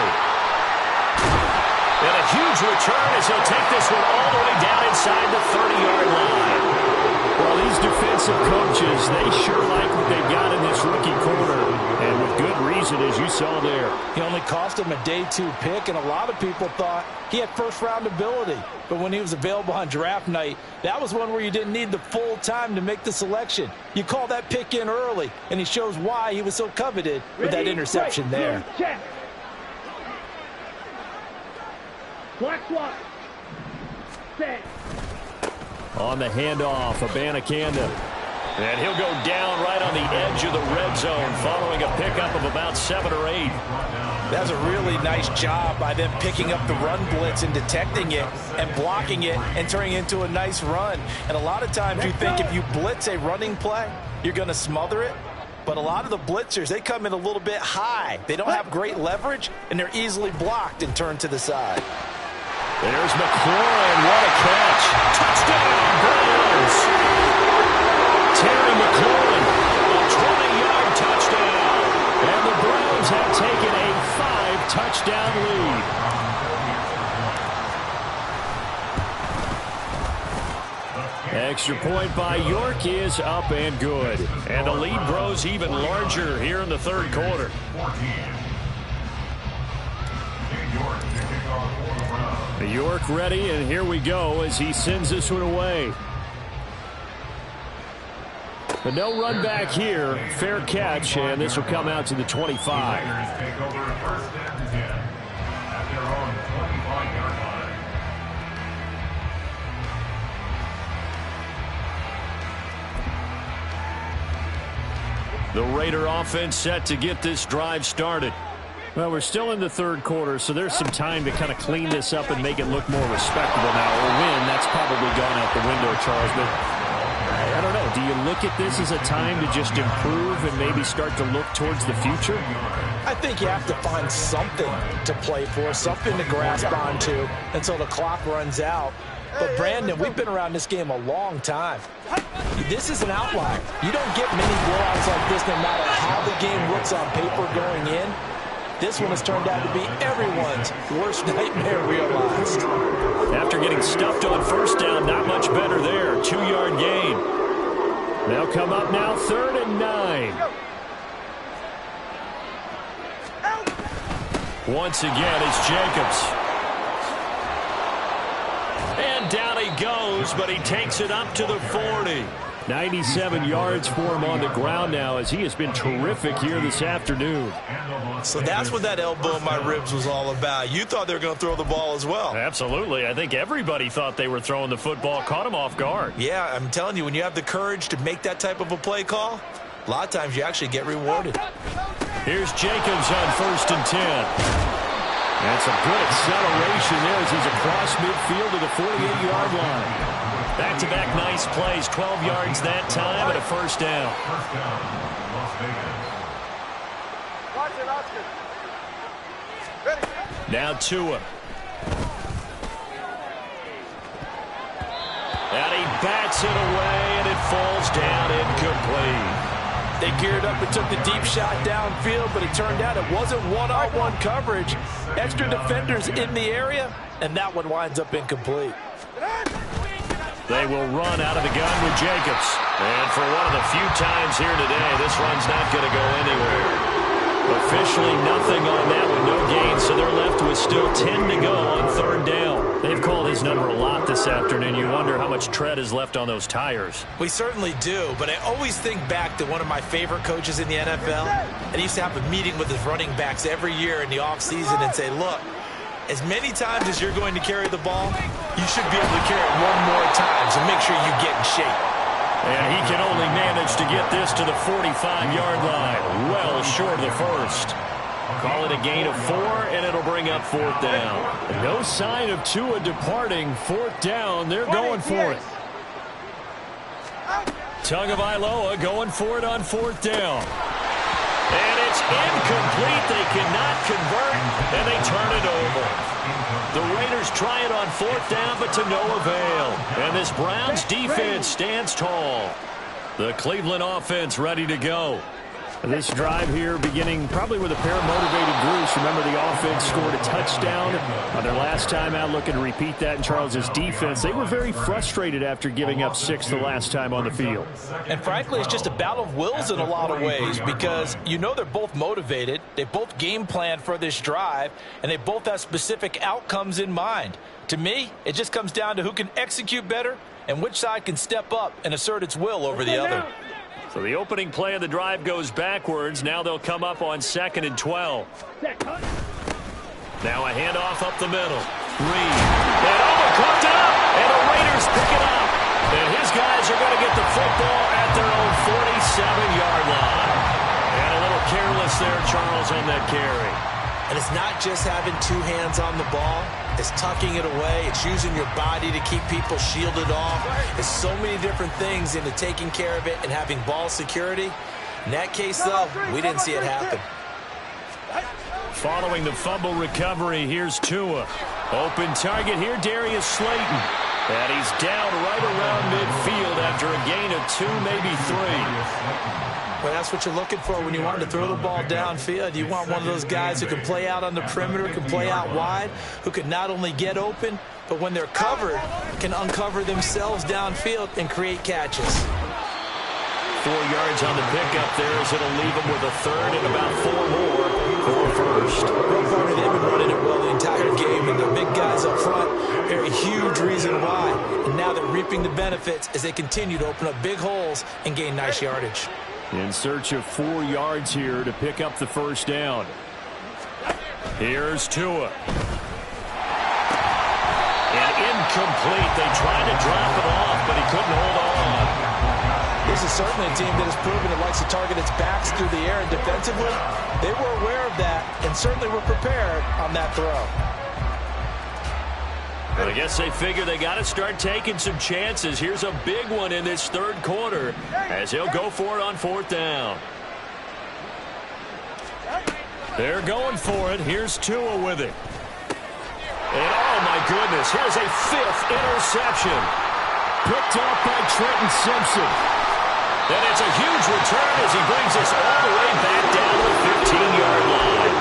A: And a huge return as he'll take this one all the way down inside the 30-yard line. Well, these defensive coaches, they sure like what they've got in this rookie corner, and with good reason, as you saw there.
C: He only cost him a day 2 pick, and a lot of people thought he had 1st-round ability. But when he was available on draft night, that was one where you didn't need the full time to make the selection. You call that pick in early, and he shows why he was so coveted with that interception there.
A: On the handoff, Abanikanda. And he'll go down right on the edge of the red zone following a pickup of about 7 or 8.
C: That's a really nice job by them picking up the run blitz and detecting it and blocking it and turning it into a nice run. And a lot of times you think if you blitz a running play, you're going to smother it. But a lot of the blitzers, they come in a little bit high. They don't have great leverage, and they're easily blocked and turned to the side.
A: There's McLaurin. What a catch. Touchdown, Browns. Terry McLaurin, a 20-yard touchdown. And the Browns have taken a 5-touchdown lead. Extra point by York is up and good. And the lead grows even larger here in the third quarter. York ready, and here we go as he sends this one away. But no run back here. Fair catch, and this will come out to the 25. The Raider offense set to get this drive started. Well, we're still in the third quarter, so there's some time to kind of clean this up and make it look more respectable now. Or win, that's probably gone out the window, Charles. But I don't know. Do you look at this as a time to just improve and maybe start to look towards the future?
C: I think you have to find something to play for, something to grasp onto until the clock runs out. But, Brandon, we've been around this game a long time. This is an outlier. You don't get many blowouts like this no matter how the game looks on paper going in. This one has turned out to be everyone's worst nightmare realized.
A: After getting stuffed on first down, not much better there. 2-yard gain. They'll come up now, 3rd and 9. Once again, it's Jacobs. And down he goes, but he takes it up to the 40. 97 yards for him on the ground now as he has been terrific here this afternoon.
C: So that's what that elbow in my ribs was all about. You thought they were going to throw the ball as well.
A: Absolutely. I think everybody thought they were throwing the football, caught him off guard.
C: Yeah, I'm telling you, when you have the courage to make that type of a play call, a lot of times you actually get rewarded.
A: Here's Jacobs on 1st and 10. That's a good acceleration there as he's across midfield to the 48-yard line. Back-to-back nice plays, 12 yards that time and a first down. Now Tua. And he bats it away, and it falls down incomplete.
C: They geared up and took the deep shot downfield, but it turned out it wasn't one-on-one coverage. Extra defenders in the area, and that one winds up incomplete.
A: They will run out of the gun with Jacobs. And for one of the few times here today, this run's not going to go anywhere. Officially nothing on that one, no gain, so they're left with still 10 to go on 3rd down. They've called his number a lot this afternoon. You wonder how much tread is left on those tires.
C: We certainly do, but I always think back to one of my favorite coaches in the NFL. And he used to have a meeting with his running backs every year in the offseason and say, look, as many times as you're going to carry the ball, you should be able to carry it one more time, so make sure you get in shape.
A: And he can only manage to get this to the 45-yard line, well short of the first. Call it a gain of 4, and it'll bring up 4th down. No sign of Tua departing. 4th down, they're going for it. Tagovailoa going for it on 4th down. And it's incomplete. They cannot convert, and they turn it over. The Raiders try it on 4th down, but to no avail. And this Browns defense stands tall. The Cleveland offense ready to go. This drive here beginning probably with a pair of motivated groups. Remember, the offense scored a touchdown on their last time out, looking to repeat that in Charles's defense. They were very frustrated after giving up 6 the last time on the field.
C: And frankly, it's just a battle of wills in a lot of ways because you know they're both motivated. They both game planned for this drive, and they both have specific outcomes in mind. To me, it just comes down to who can execute better and which side can step up and assert its will over the other.
A: So the opening play of the drive goes backwards. Now they'll come up on 2nd and 12. Now a handoff up the middle. Reed. And overcooked up. And a must pick it up. And his guys are going to get the football at their own 47-yard line. And a little careless there, Charles, on that carry.
C: And it's not just having two hands on the ball. It's tucking it away. It's using your body to keep people shielded off. It's so many different things into taking care of it and having ball security. In that case, though, we didn't see it happen.
A: Following the fumble recovery, here's Tua. Open target here, Darius Slayton. And he's down right around midfield after a gain of 2, maybe 3.
C: Well, that's what you're looking for when you want to throw the ball downfield. You want one of those guys who can play out on the perimeter, can play out wide, who can not only get open, but when they're covered, can uncover themselves downfield and create catches.
A: 4 yards on the pickup there as it'll leave them with a third and about 4 more for first.
C: They've been running it well the entire game, and the big guys up front, they're a huge reason why. And now they're reaping the benefits as they continue to open up big holes and gain nice yardage.
A: In search of 4 yards here to pick up the first down. Here's Tua. And incomplete. They tried to drop it off, but he couldn't hold on.
C: This is certainly a team that has proven it likes to target its backs through the air, and defensively, they were aware of that and certainly were prepared on that throw.
A: But I guess they figure they got to start taking some chances. Here's a big one in this third quarter as he'll go for it on 4th down. They're going for it. Here's Tua with it. And oh my goodness, here's a 5th interception. Picked off by Trenton Simpson. And it's a huge return as he brings us all the way back down to the 15-yard line.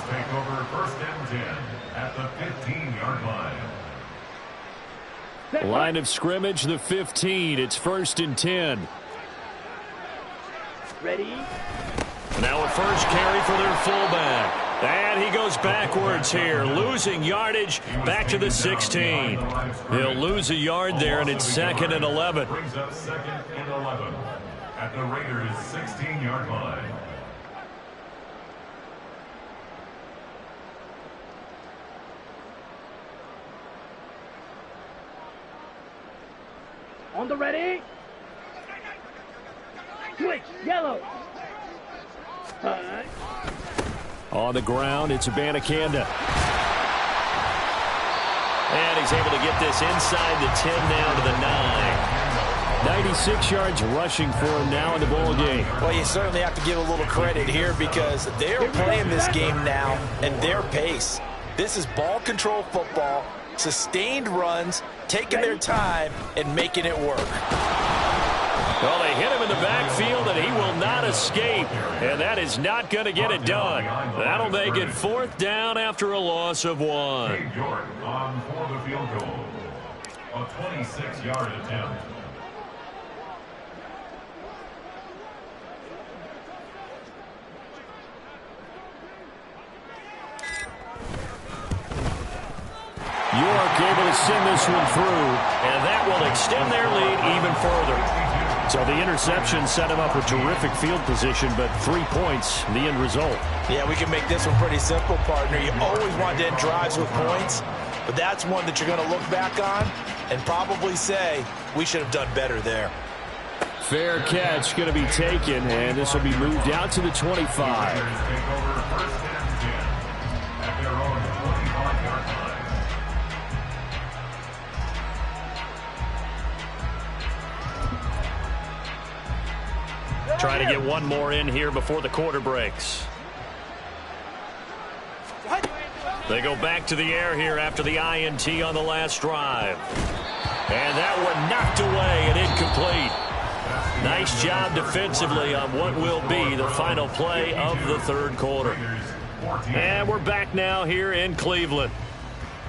E: Take over 1st and 10 at the 15-yard line.
A: Line of scrimmage, the 15. It's 1st and 10.
B: Ready?
A: Now a first carry for their fullback. And he goes backwards here, losing yardage back to the 16. He'll lose a yard there, and it's 2nd and 11.
E: Brings up 2nd and 11 at the Raiders' 16-yard line.
B: On the ready. Switch. Yellow.
A: On the ground, it's Abanikanda. And he's able to get this inside the 10 now to the 9. 96 yards rushing for him now in the ball game.
C: Well, you certainly have to give a little credit here because they're playing this game now at their pace. This is ball control football, sustained runs, taking their time, and making it work.
A: Well, they hit him in the backfield, and he will not escape. And that is not going to get it done. That'll make it 4th down after a loss of 1.
E: Cade Jordan on for the field goal. A 26-yard attempt.
A: York able to send this one through, and that will extend their lead even further. So the interception set him up with terrific field position, but 3 points, the end result.
C: Yeah, we can make this one pretty simple, partner. You always want to end drives with points, but that's one that you're going to look back on and probably say, we should have done better there.
A: Fair catch going to be taken, and this will be moved out to the 25.
E: Take over 1st and 10 at their own 25-yard line.
A: Trying to get one more in here before the quarter breaks. They go back to the air here after the INT on the last drive. And that one knocked away and incomplete. Nice job defensively on what will be the final play of the third quarter. And we're back now here in Cleveland.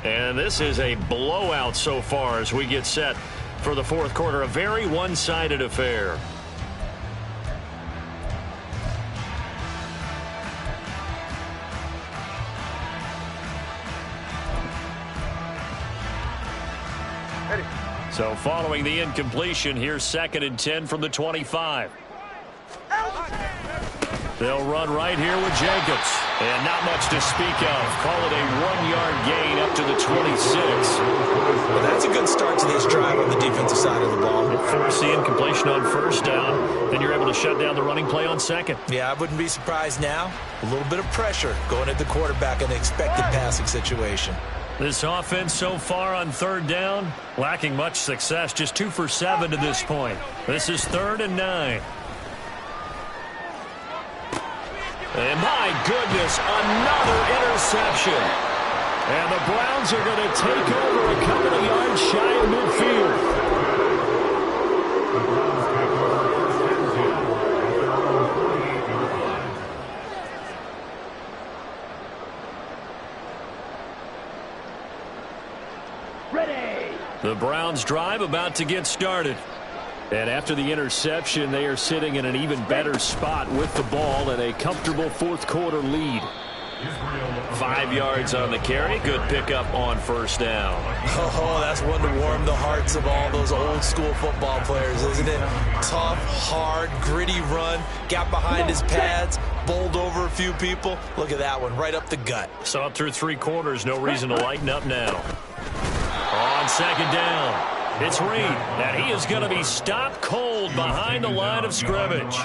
A: And this is a blowout so far as we get set for the fourth quarter. A very one-sided affair. So following the incompletion, here's 2nd and 10 from the 25. They'll run right here with Jacobs. And not much to speak of. Call it a 1-yard gain up to the 26.
C: Well, that's a good start to this drive on the defensive side of the ball.
A: Force the incompletion on first down. Then you're able to shut down the running play on second.
C: Yeah, I wouldn't be surprised now. A little bit of pressure going at the quarterback in the expected passing situation.
A: This offense so far on third down, lacking much success. Just 2 for 7 to this point. This is 3rd and 9. And my goodness, another interception. And the Browns are going to take over a couple of yards shy of midfield.
B: Ready.
A: The Browns drive about to get started. And after the interception, they are sitting in an even better spot with the ball and a comfortable fourth-quarter lead. 5 yards on the carry. Good pickup on first down.
C: Oh, that's one to warm the hearts of all those old-school football players, isn't it? Tough, hard, gritty run. Got behind his pads, bowled over a few people. Look at that one, right up the gut.
A: Saw it through 3 quarters. No reason to lighten up now. On second down. It's Reed, and he is going to be stopped cold behind the line of scrimmage.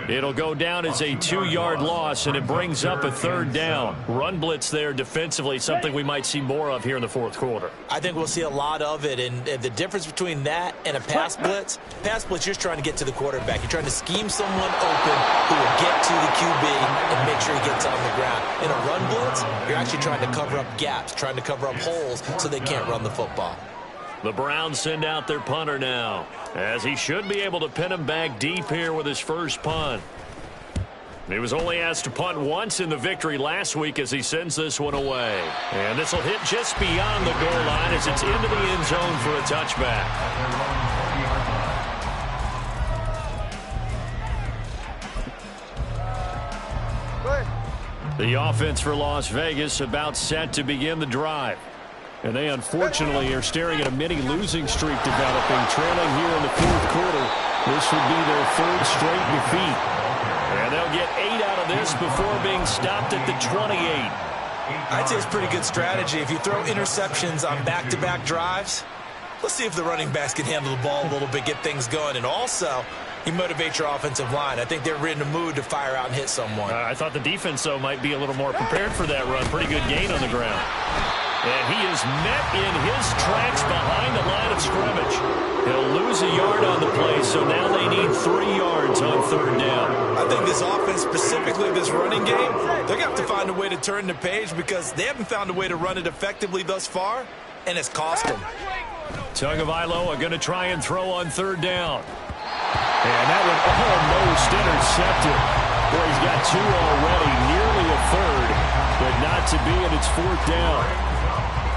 A: It'll go down as a 2-yard loss, and it brings up a 3rd down. Run blitz there defensively, something we might see more of here in the fourth quarter.
C: I think we'll see a lot of it, and the difference between that and a pass blitz, you're just trying to get to the quarterback. You're trying to scheme someone open who will get to the QB and make sure he gets on the ground. In a run blitz, you're actually trying to cover up gaps, trying to cover up holes so they can't run the football.
A: The Browns send out their punter now, as he should be able to pin him back deep here with his first punt. He was only asked to punt once in the victory last week as he sends this one away. And this will hit just beyond the goal line as it's into the end zone for a touchback. The offense for Las Vegas about set to begin the drive. And they unfortunately are staring at a mini losing streak developing, trailing here in the fourth quarter. This would be their 3rd straight defeat. And they'll get 8 out of this before being stopped at the 28.
C: I'd say it's pretty good strategy. If you throw interceptions on back-to-back drives, let's see if the running backs can handle the ball a little bit, get things going. And also, you motivate your offensive line. I think they're in the mood to fire out and hit someone.
A: I thought the defense, though, might be a little more prepared for that run. Pretty good gain on the ground. And he is met in his tracks behind the line of scrimmage. He'll lose a yard on the play, so now they need 3 yards on 3rd down.
C: I think this offense, specifically this running game, they're going to have to find a way to turn the page because they haven't found a way to run it effectively thus far, and it's cost them.
A: Tagovailoa going to try and throw on 3rd down. And that one almost intercepted. Boy, he's got 2 already, nearly a 3rd, but not to be, and it's 4th down.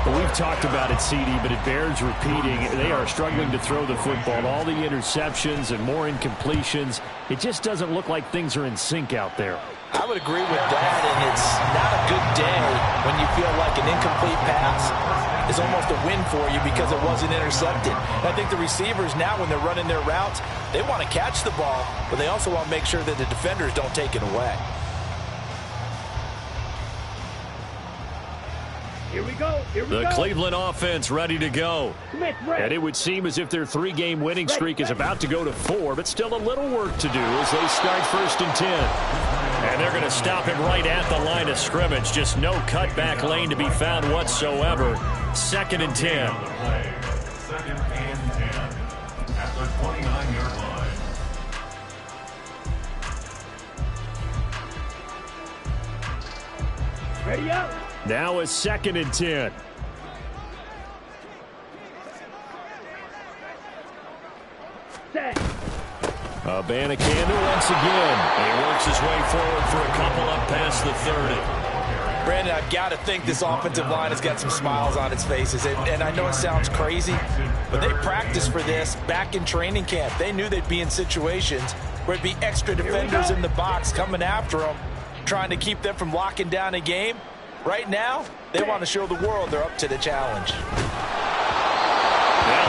A: Well, we've talked about it, CD, but it bears repeating. They are struggling to throw the football. All the interceptions and more incompletions. It just doesn't look like things are in sync out there.
C: I would agree with that, and it's not a good day when you feel like an incomplete pass is almost a win for you because it wasn't intercepted. And I think the receivers now, when they're running their routes, they want to catch the ball, but they also want to make sure that the defenders don't take it away.
B: Here we go.
A: The Cleveland offense ready to go. And it would seem as if their 3-game winning streak is about to go to 4, but still a little work to do as they start 1st and 10. And they're going to stop him right at the line of scrimmage. Just no cutback lane to be found whatsoever. 2nd and 10.
E: 2nd and 10 at the 29-yard line.
B: Ready up.
A: Now it's 2nd and 10.
B: Set.
A: Abanikanda once again. He works his way forward for a couple up past the 30.
C: Brandon, I've got to think this offensive line has got some smiles on its faces. And I know it sounds crazy, but they practiced for this back in training camp. They knew they'd be in situations where it'd be extra defenders in the box coming after them, trying to keep them from locking down a game. Right now, they want to show the world they're up to the challenge.
A: Now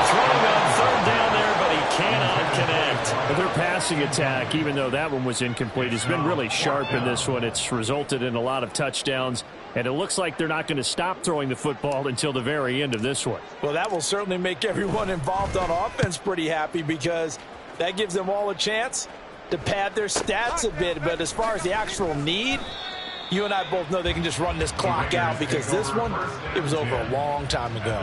A: throwing on 3rd down there, but he cannot connect. Their passing attack, even though that one was incomplete, has been really sharp in this one. It's resulted in a lot of touchdowns, and it looks like they're not going to stop throwing the football until the very end of this one.
C: Well, that will certainly make everyone involved on offense pretty happy, because that gives them all a chance to pad their stats a bit. But as far as the actual need, you and I both know they can just run this clock out, because this one, it was over a long time ago.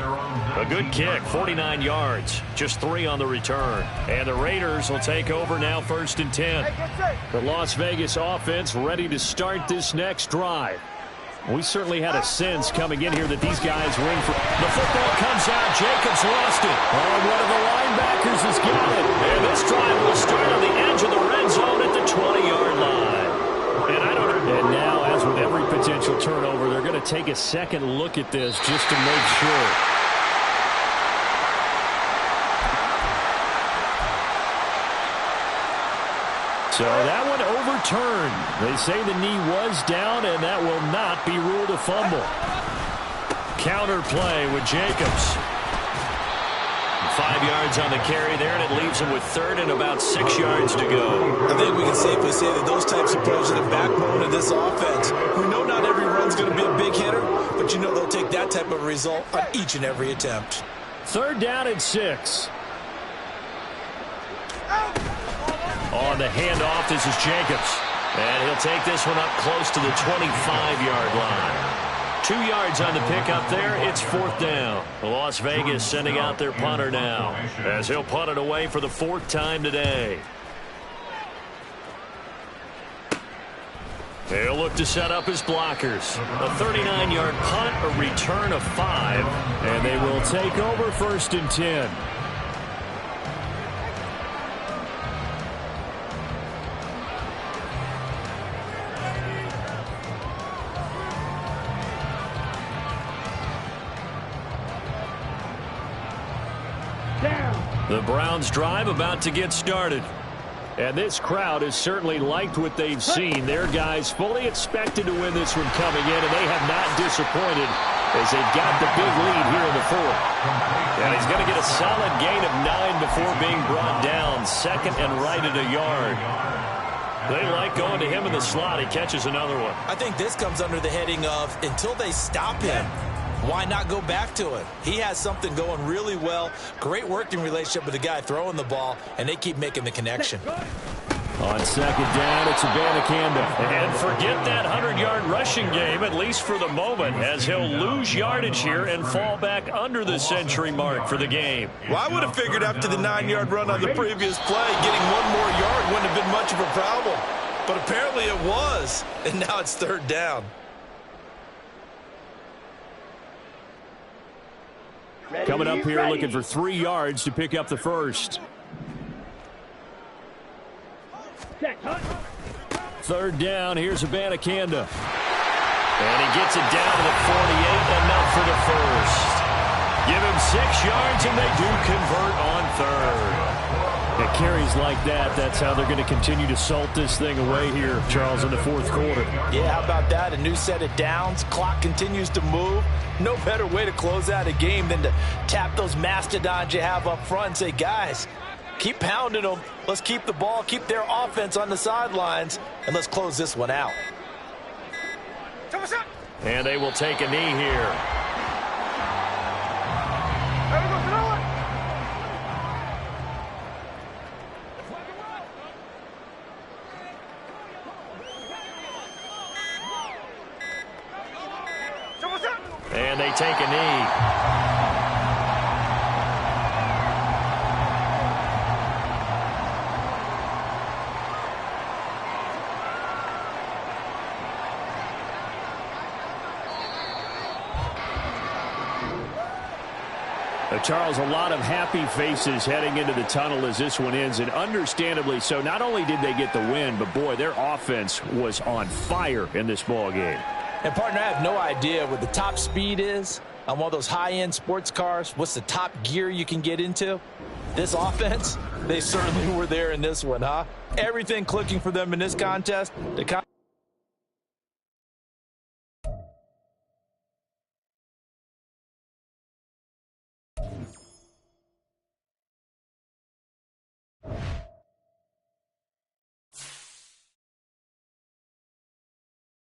A: A good kick, 49 yards, just 3 on the return. And the Raiders will take over now, 1st and 10. The Las Vegas offense ready to start this next drive. We certainly had a sense coming in here that these guys win. The football comes out. Jacobs lost it. Oh, one of the linebackers has got it. And this drive will start on the edge of the red zone at the 20-yard line. And now, as with every potential turnover, they're going to take a second look at this just to make sure. So that one overturned. They say the knee was down, and that will not be ruled a fumble. Counter play with Jacobs. 5 yards on the carry there, and it leaves him with 3rd and about 6 yards to go.
C: I think we can safely say that those types of plays are the backbone of this offense. We know not every run's going to be a big hitter, but you know they'll take that type of result on each and every attempt.
A: 3rd down and 6. On the handoff, this is Jacobs. And he'll take this one up close to the 25-yard line. 2 yards on the pickup there. It's 4th down. Las Vegas sending out their punter now, as he'll punt it away for the 4th time today. They'll look to set up his blockers. A 39-yard punt, a return of 5, and they will take over 1st and 10. The Browns drive about to get started. And this crowd has certainly liked what they've seen. Their guys fully expected to win this one coming in, and they have not disappointed as they've got the big lead here in the 4th. And he's going to get a solid gain of 9 before being brought down. 2nd and right at a yard. They like going to him in the slot. He catches another one.
C: I think this comes under the heading of, until they stop him, why not go back to it? He has something going really well. Great working relationship with the guy throwing the ball, and they keep making the connection.
A: On 2nd down, it's Abanikanda. And forget that 100-yard rushing game, at least for the moment, as he'll lose yardage here and fall back under the century mark for the game.
C: Well, I would have figured after the 9-yard run on the previous play, getting 1 more yard wouldn't have been much of a problem. But apparently it was, and now it's 3rd down.
A: Coming up here looking for 3 yards to pick up the 1st. 3rd down, here's Abanikanda. And he gets it down to the 48, enough for the 1st. Give him 6 yards, and they do convert on 3rd. It carries like that. That's how they're going to continue to salt this thing away here, Charles, in the 4th quarter.
C: Yeah, how about that? A new set of downs. Clock continues to move. No better way to close out a game than to tap those mastodons you have up front and say, guys, keep pounding them. Let's keep the ball, keep their offense on the sidelines, and let's close this one out.
A: And they will take a knee here. And they take a knee. Charles, a lot of happy faces heading into the tunnel as this one ends, and understandably so. Not only did they get the win, but boy, their offense was on fire in this ball game.
C: And partner, I have no idea what the top speed is on one of those high-end sports cars. What's the top gear you can get into? This offense, they certainly were there in this one, huh? Everything clicking for them in this contest. The